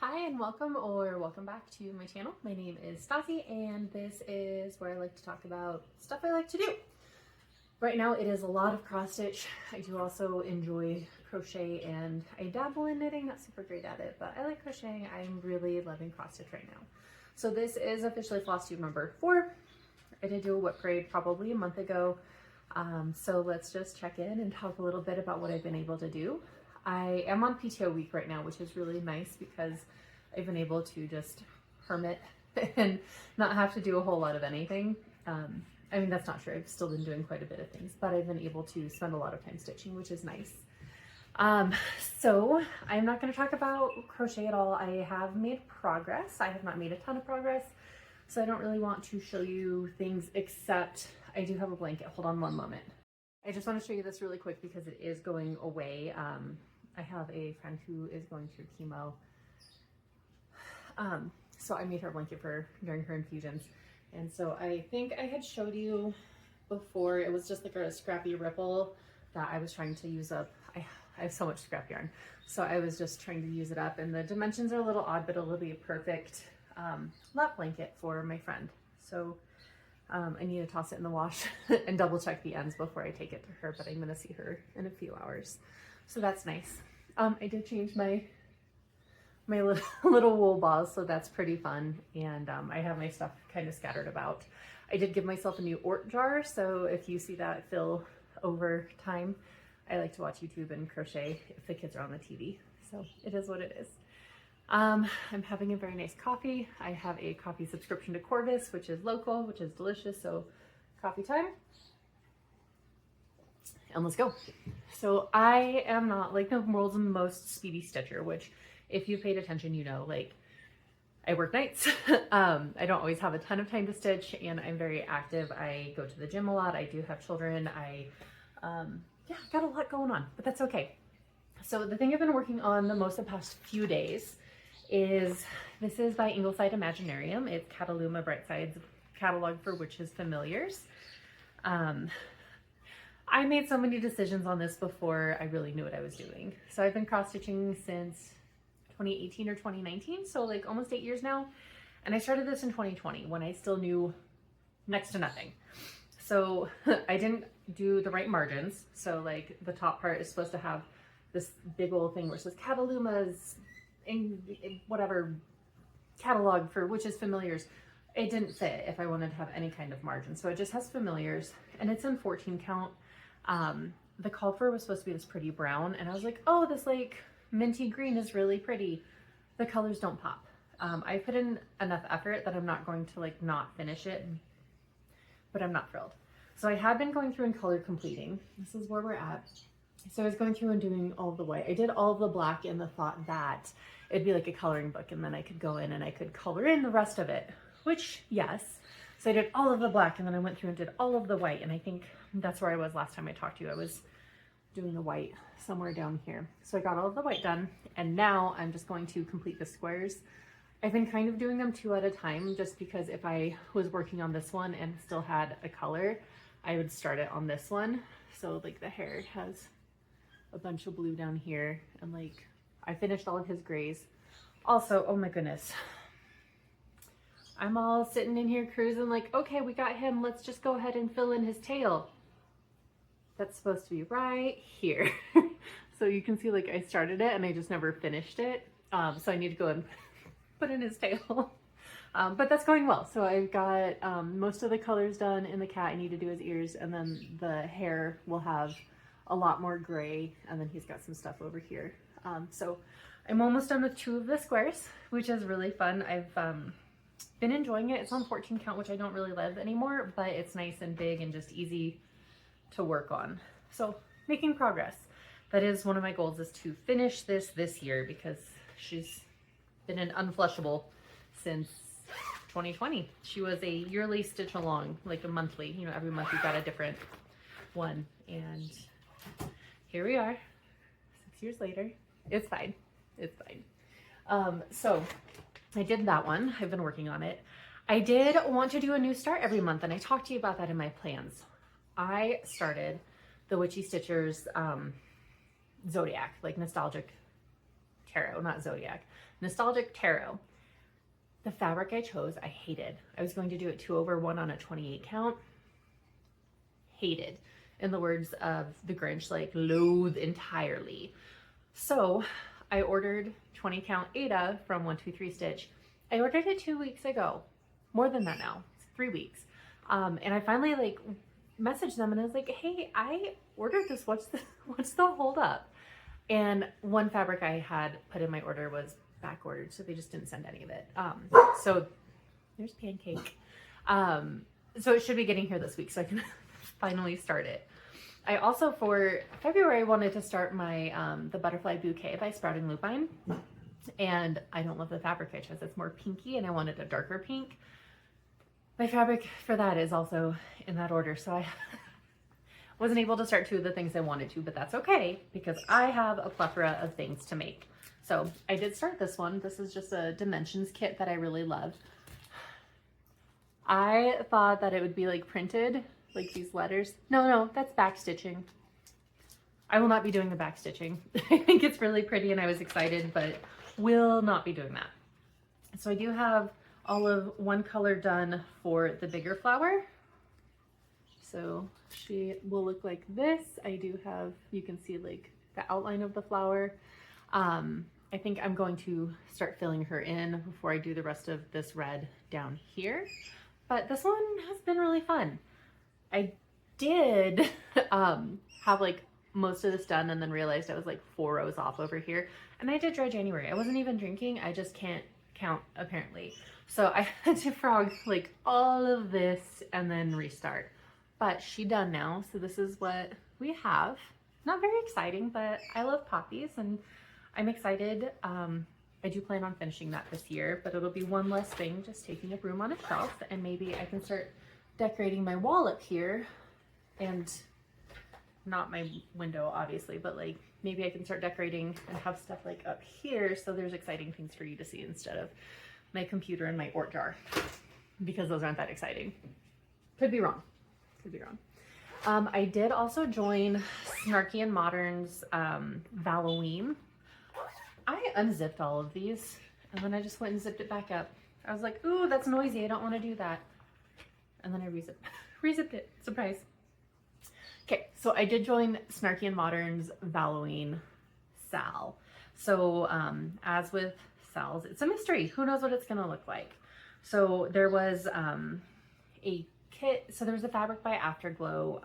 Hi and welcome back to my channel. My name is Stassi and this is where I like to talk about stuff I like to do. Right now it is a lot of cross stitch. I do also enjoy crochet and I dabble in knitting, not super great at it, but I like crocheting. I'm really loving cross stitch right now. So this is officially Flosstube number 4. I did do a whip braid probably a month ago. So let's just check in and talk a little bit about what I've been able to do. I am on PTO week right now, which is really nice because I've been able to just hermit and not have to do a whole lot of anything. I mean, that's not true. I've still been doing quite a bit of things, but I've been able to spend a lot of time stitching, which is nice. So I'm not going to talk about crochet at all. I have made progress. I have not made a ton of progress, so I don't really want to show you things except I do have a blanket. Hold on one moment. I just want to show you this really quick because it is going away. I have a friend who is going through chemo. So I made her a blanket for during her infusions. And so I think I had showed you before, it was just like a scrappy ripple that I was trying to use up. I have so much scrap yarn. So I was just trying to use it up and the dimensions are a little odd, but it'll be a perfect lap blanket for my friend. So I need to toss it in the wash and double check the ends before I take it to her, but I'm gonna see her in a few hours. So that's nice. I did change my little wool balls, so that's pretty fun. And I have my stuff kind of scattered about. I did give myself a new Ort jar, so if you see that fill over time, I like to watch YouTube and crochet if the kids are on the TV. So it is what it is. I'm having a very nice coffee. I have a coffee subscription to Corvus, which is local, which is delicious. So coffee time. And let's go. So I am not like the world's most speedy stitcher, which if you paid attention, you know, like I work nights. I don't always have a ton of time to stitch and I'm very active. I go to the gym a lot. I do have children. Yeah, got a lot going on, but that's okay. So the thing I've been working on the most the past few days is, this is by Ingleside Imaginarium. It's Cataluma Brightside's catalog for witches familiars. I made so many decisions on this before I really knew what I was doing. So I've been cross stitching since 2018 or 2019, so like almost 8 years now. And I started this in 2020 when I still knew next to nothing. So I didn't do the right margins. So like the top part is supposed to have this big old thing where it says Cataluma's in whatever catalog for witches familiars. It didn't fit if I wanted to have any kind of margin. So it just has familiars and it's in 14 count. The call-for was supposed to be this pretty brown and I was like, oh, this like minty green is really pretty. The colors don't pop. I put in enough effort that I'm not going to like not finish it, but I'm not thrilled. So I have been going through and color completing. This is where we're at. So I was going through and doing all of the white. I did all of the black in the thought that it'd be like a coloring book and then I could go in and I could color in the rest of it, which yes. So I did all of the black and then I went through and did all of the white. And I think that's where I was last time I talked to you. I was doing the white somewhere down here. So I got all of the white done and now I'm just going to complete the squares. I've been kind of doing them 2 at a time just because if I was working on this one and still had a color, I would start it on this one. So like the hair has a bunch of blue down here and like I finished all of his grays. Also, oh my goodness, I'm all sitting in here cruising like, okay, we got him. Let's just go ahead and fill in his tail. That's supposed to be right here. So you can see like I started it and I just never finished it. So I need to go and put in his tail. But that's going well. So I've got most of the colors done in the cat. I need to do his ears and then the hair will have a lot more gray and then he's got some stuff over here. So I'm almost done with 2 of the squares, which is really fun. I've been enjoying it. It's on 14 count, which I don't really love anymore, but it's nice and big and just easy to work on. So making progress. That is one of my goals, is to finish this year because she's been an unflushable since 2020. She was a yearly stitch along, like a monthly, you know, every month we got a different one. And here we are 6 years later. It's fine. It's fine. So I did that one. I've been working on it. I did want to do a new start every month and I talked to you about that in my plans. I started the Witchy Stitchers Zodiac, like nostalgic tarot, not zodiac, nostalgic tarot. The fabric I chose, I hated. I was going to do it 2/1 on a 28 count. Hated. In the words of the Grinch, like loathe entirely. So I ordered 20 count Ada from 123 Stitch. I ordered it 2 weeks ago. More than that now. It's 3 weeks. And I finally like messaged them and I was like, hey, I ordered this. What's the hold up? And one fabric I had put in my order was back ordered, so they just didn't send any of it. So there's Pancake. So it should be getting here this week, so I can finally start it. I also, for February, wanted to start my the Butterfly Bouquet by Sprouting Lupine. And I don't love the fabric I chose. It's more pinky, and I wanted a darker pink. My fabric for that is also in that order, so I wasn't able to start 2 of the things I wanted to, but that's okay, because I have a plethora of things to make. So I did start this one. This is just a dimensions kit that I really love. I thought that it would be like printed, like these letters. No, that's back stitching. I will not be doing the back stitching. I think it's really pretty and I was excited, but will not be doing that. So I do have all of one color done for the bigger flower. So she will look like this. I do have, you can see like the outline of the flower. I think I'm going to start filling her in before I do the rest of this red down here. But this one has been really fun. I did have like most of this done and then realized I was like 4 rows off over here. And I did dry January. I wasn't even drinking. I just can't count apparently. So I had to frog like all of this and then restart. But she done now. So this is what we have. Not very exciting, but I love poppies and I'm excited. I do plan on finishing that this year, but it'll be one less thing just taking up room on a shelf, and maybe I can start decorating my wall up here, and not my window obviously, but like maybe I can start decorating and have stuff like up here so there's exciting things for you to see instead of my computer and my Ort jar, because those aren't that exciting. Could be wrong. Could be wrong. I did also join Snarky and Modern's Halloween. I unzipped all of these and then I just went and zipped it back up. I was like, ooh, that's noisy. I don't want to do that. And then I rezipped it. Surprise. Okay, so I did join Snarky and Modern's Halloween Sal. So as with Sal's, it's a mystery. Who knows what it's going to look like? So there was a kit. So there was a fabric by Afterglow.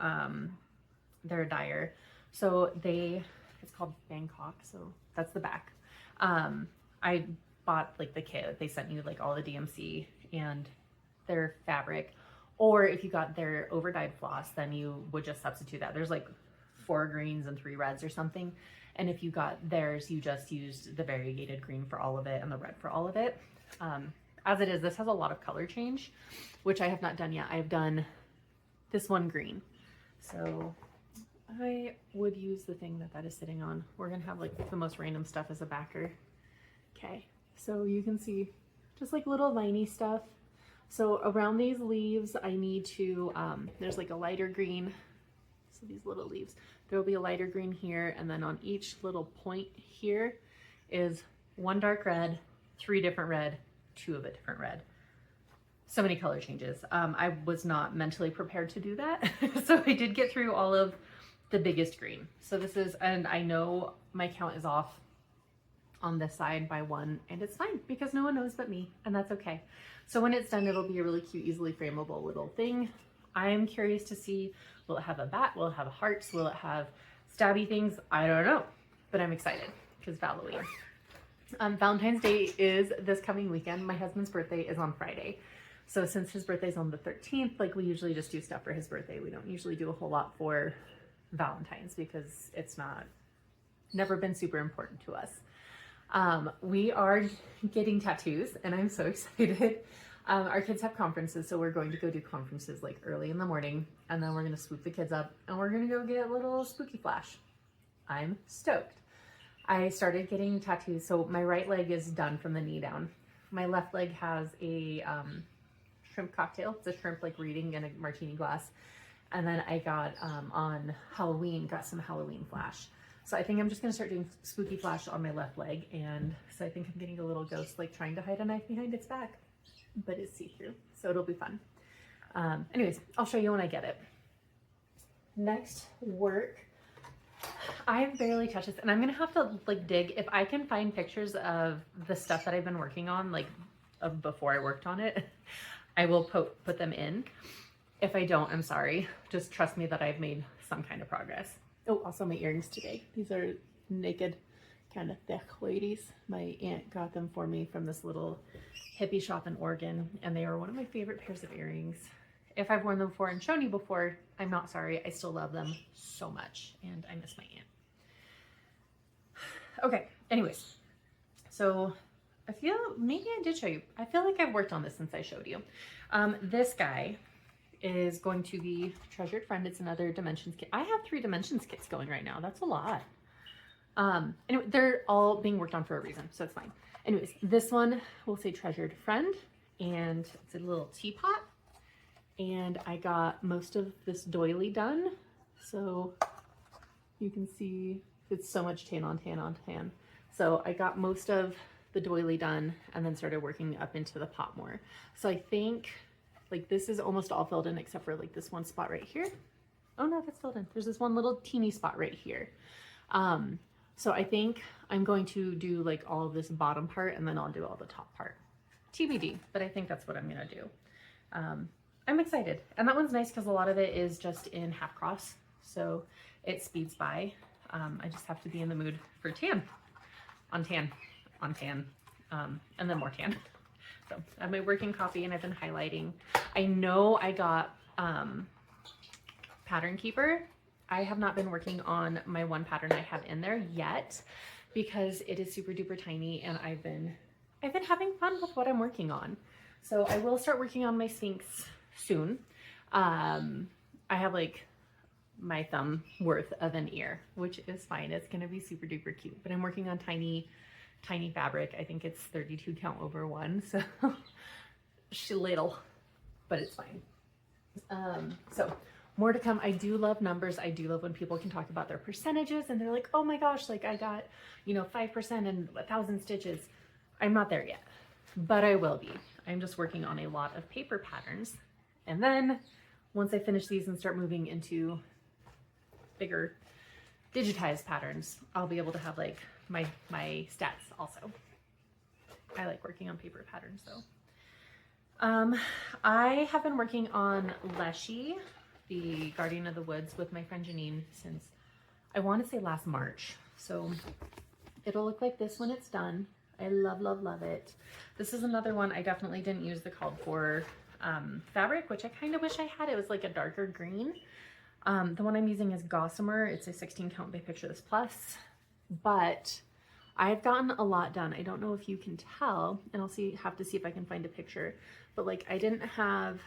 They're a dyer. So it's called Bangkok. So that's the back. I bought like the kit. They sent you like all the DMC and their fabric. Or if you got their over dyed floss, then you would just substitute that. There's like 4 greens and 3 reds or something. And if you got theirs, you just used the variegated green for all of it and the red for all of it. As it is, this has a lot of color change, which I have not done yet. I've done this one green. So I would use the thing that is sitting on. We're gonna have like the most random stuff as a backer. Okay, so you can see just like little viney stuff. So around these leaves, I need to, there's like a lighter green. So these little leaves, there will be a lighter green here. And then on each little point here is 1 dark red, 3 different red, 2 of a different red. So many color changes. I was not mentally prepared to do that. So I did get through all of the biggest green. So this is, and I know my count is off on this side by 1, and it's fine because no one knows but me, and that's okay. So when it's done, it'll be a really cute, easily frameable little thing. I'm curious to see, will it have a bat? Will it have hearts? Will it have stabby things? I don't know, but I'm excited because Halloween. Valentine's Day is this coming weekend. My husband's birthday is on Friday. So since his birthday's on the 13th, like we usually just do stuff for his birthday. We don't usually do a whole lot for Valentine's because it's never been super important to us. We are getting tattoos and I'm so excited. Our kids have conferences, so we're going to go do conferences like early in the morning, and then we're going to swoop the kids up and we're going to go get a little spooky flash. I'm stoked. I started getting tattoos. So my right leg is done from the knee down. My left leg has a shrimp cocktail. It's a shrimp like reading in a martini glass. And then I got on Halloween, got some Halloween flash. So I think I'm just gonna start doing spooky flash on my left leg. And so I think I'm getting a little ghost like trying to hide a knife behind its back, but it's see-through, so it'll be fun. Anyways, I'll show you when I get it. Next work, I have barely touched this, and I'm gonna have to like dig. If I can find pictures of the stuff that I've been working on, like of before I worked on it, I will put them in. If I don't, I'm sorry. Just trust me that I've made some kind of progress. Oh, also my earrings today. These are naked, kind of thick ladies. My aunt got them for me from this little hippie shop in Oregon, and they are one of my favorite pairs of earrings. If I've worn them before and shown you before, I'm not sorry. I still love them so much, and I miss my aunt. Okay, anyways, so I feel, maybe I did show you. I feel like I've worked on this since I showed you. This guy is going to be Treasured Friend. It's another Dimensions kit. I have 3 Dimensions kits going right now. That's a lot. Anyway, they're all being worked on for a reason, so it's fine. Anyways, this one will say Treasured Friend, and it's a little teapot. And I got most of this doily done. So you can see it's so much tan on tan on tan. So I got most of the doily done and then started working up into the pot more. So I think like this is almost all filled in except for like this one spot right here. Oh no, that's filled in. There's this one little teeny spot right here. So I think I'm going to do like all of this bottom part and then I'll do all the top part. TBD, but I think that's what I'm gonna do. I'm excited. And that one's nice because a lot of it is just in half cross. So it speeds by. I just have to be in the mood for tan, on tan, and then more tan. So I have my working copy and I've been highlighting. I know I got Pattern Keeper. I have not been working on my one pattern I have in there yet because it is super duper tiny and I've been having fun with what I'm working on. So I will start working on my Sphinx soon. I have like my thumb worth of an ear, which is fine. It's gonna be super duper cute, but I'm working on tiny fabric. I think it's 32 count over 1, so little, but it's fine. So more to come. I do love numbers. I do love when people can talk about their percentages and they're like, oh my gosh, like I got, 5% and 1,000 stitches. I'm not there yet, but I will be. I'm just working on a lot of paper patterns. And then once I finish these and start moving into bigger digitized patterns, I'll be able to have like my stats also. I like working on paper patterns though. I have been working on Leshy, the Guardian of the Woods, with my friend Janine since I want to say last March. So it'll look like this when it's done. I love, love, love it. This is another one I definitely didn't use the called for fabric, which I kind of wish I had. It was like a darker green. The one I'm using is Gossamer. It's a 16 count by Picture This Plus, but I've gotten a lot done. I don't know if you can tell, and I'll have to see if I can find a picture, but like I didn't have,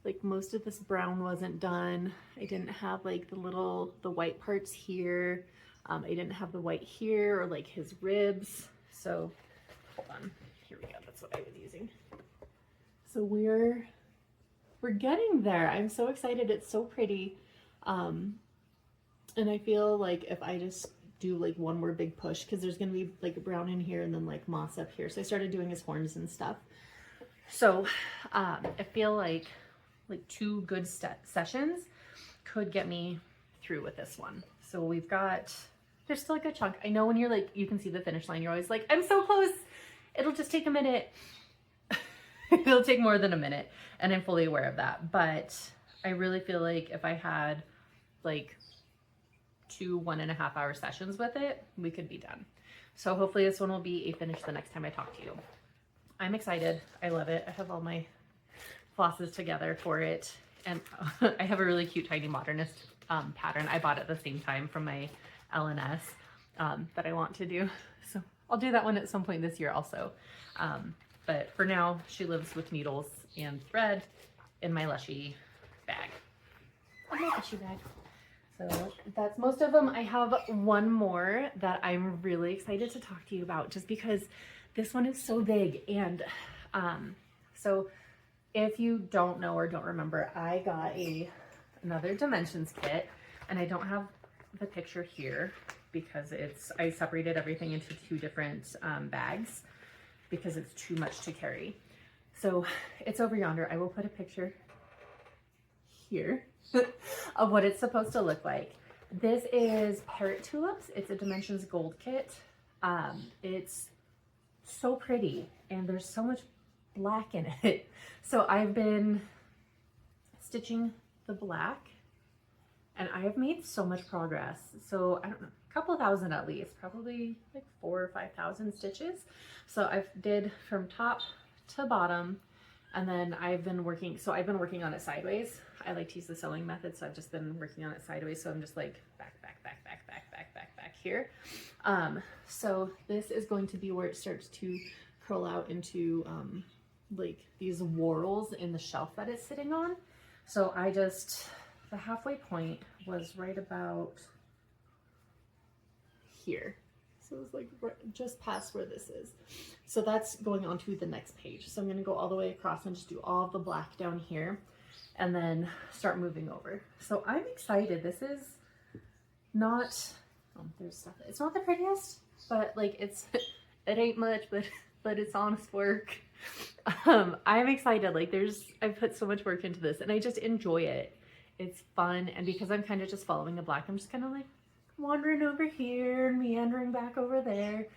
like most of this brown wasn't done. I didn't have like the white parts here. I didn't have the white here or like his ribs. So hold on, here we go. That's what I was using. So we're getting there. I'm so excited. It's so pretty. And I feel like if I just do like one more big push, because there's going to be like brown in here and then like moss up here. So I started doing his horns and stuff. So I feel like 2 good sessions could get me through with this one. So we've got, there's still a good chunk. I know when you're like, you can see the finish line, you're always like, I'm so close. It'll just take a minute. It'll take more than a minute, and I'm fully aware of that. But I really feel like if I had like 2 1.5 hour sessions with it, we could be done. So hopefully this one will be a finish the next time I talk to you. I'm excited. I love it. I have all my flosses together for it. And I have a really cute tiny modernist pattern I bought at the same time from my LNS that I want to do. So I'll do that one at some point this year also. But for now, she lives with needles and thread in my Leshy bag. Oh, my Leshy bag. So that's most of them. I have one more that I'm really excited to talk to you about just because this one is so big. And so if you don't know or don't remember, I got another Dimensions kit, and I don't have the picture here because I separated everything into two different bags because it's too much to carry. So it's over yonder. I will put a picture here of what it's supposed to look like. This is Parrot Tulips. It's a Dimensions Gold kit. It's so pretty and there's so much black in it. So I've been stitching the black and I have made so much progress. So I don't know, a couple thousand at least, probably like 4,000 or 5,000 stitches. So I've did from top to bottom, and then I've been working on it sideways. I like to use the sewing method, so I've just been working on it sideways. So I'm just like back here. So this is going to be where it starts to curl out into like these whorls in the shelf that it's sitting on. So the halfway point was right about here. So it's like just past where this is. So that's going on to the next page. So I'm going to go all the way across and just do all of the black down here and then start moving over. So I'm excited. This is not, there's stuff. It's not the prettiest, but like it ain't much, but it's honest work. I'm excited. Like I've put so much work into this and I just enjoy it. It's fun. And because I'm kind of just following the black, I'm just kind of like wandering over here and meandering back over there.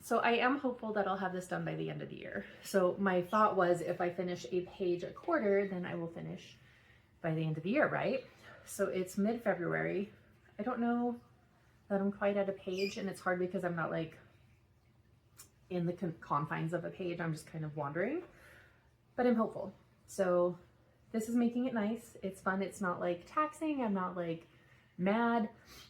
So I am hopeful that I'll have this done by the end of the year. So my thought was if I finish a page a quarter, then I will finish by the end of the year, right? So it's mid-February. I don't know that I'm quite at a page, and it's hard because I'm not like in the confines of a page. I'm just kind of wandering, but I'm hopeful. So this is making it nice. It's fun. It's not like taxing. I'm not like mad.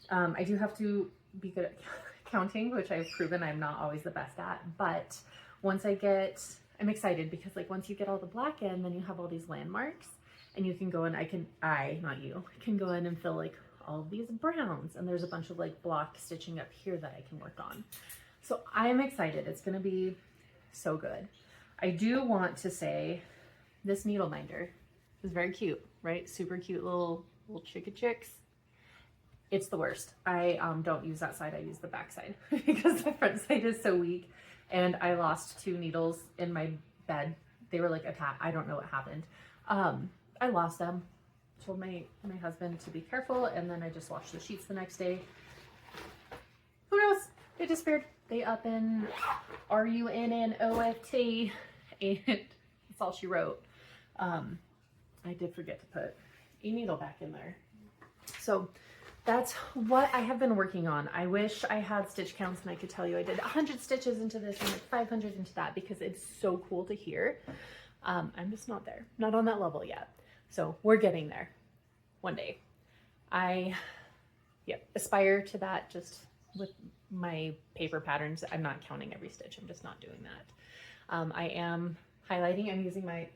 I do have to be good at counting, which I've proven I'm not always the best at, but once I'm excited because like once you get all the black in, then you have all these landmarks and you can go and I can go in and fill like all of these browns, and there's a bunch of like block stitching up here that I can work on. So I'm excited. It's going to be so good. I do want to say this needle minder is very cute, right? Super cute little chicks. It's the worst. I don't use that side. I use the back side because the front side is so weak, and I lost 2 needles in my bed. They were like attacked. I don't know what happened. I lost them. Told my husband to be careful, and then I just washed the sheets the next day. Who knows? They disappeared. They up in RUNNOFT, and that's all she wrote. I did forget to put a needle back in there. So that's what I have been working on. I wish I had stitch counts and I could tell you I did 100 stitches into this and like 500 into that because it's so cool to hear. I'm just not there, not on that level yet. So we're getting there one day. I aspire to that just with my paper patterns. I'm not counting every stitch. I'm just not doing that. I am highlighting. I'm using my,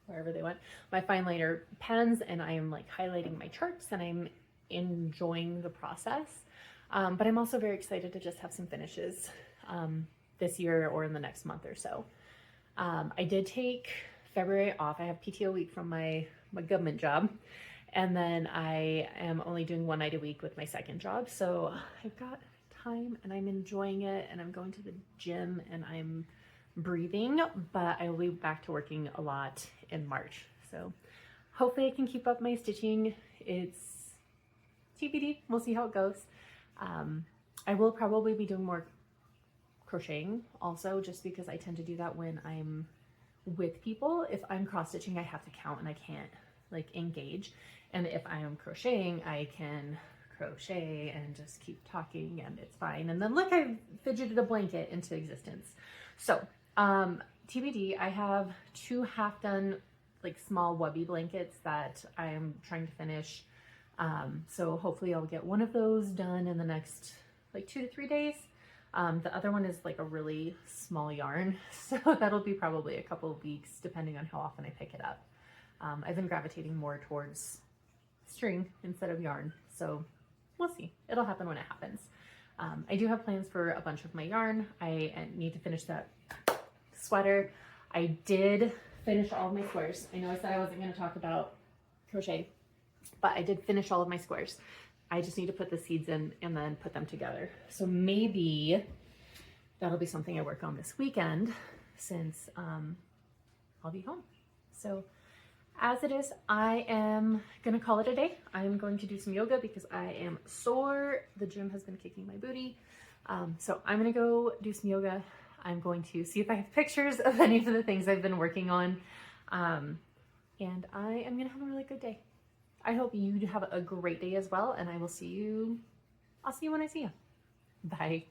wherever they went, my fine liner pens, and I am like highlighting my charts, and I'm enjoying the process. But I'm also very excited to just have some finishes this year or in the next month or so. I did take February off. I have PTO week from my government job, and then I am only doing 1 night a week with my second job. So I've got time and I'm enjoying it, and I'm going to the gym and I'm breathing, but I will be back to working a lot in March. So hopefully I can keep up my stitching. It's TBD. We'll see how it goes. I will probably be doing more crocheting also, just because I tend to do that when I'm with people. If I'm cross stitching, I have to count and I can't like engage. And if I am crocheting, I can crochet and just keep talking and it's fine. And then look, I fidgeted a blanket into existence. So TBD, I have 2 half done like small wubby blankets that I'm trying to finish. So hopefully I'll get one of those done in the next like 2 to 3 days. The other one is like a really small yarn, so that'll be probably a couple of weeks depending on how often I pick it up. I've been gravitating more towards string instead of yarn, so we'll see. It'll happen when it happens. I do have plans for a bunch of my yarn. I need to finish that sweater. I did finish all of my squares. I know I said I wasn't going to talk about crochet, but I did finish all of my squares. I just need to put the seeds in and then put them together. So maybe that'll be something I work on this weekend since I'll be home. So as it is, I am gonna call it a day. I'm going to do some yoga because I am sore. The gym has been kicking my booty. So I'm gonna go do some yoga. I'm going to see if I have pictures of any of the things I've been working on. And I am gonna have a really good day. I hope you have a great day as well, and I will see you. I'll see you when I see you. Bye.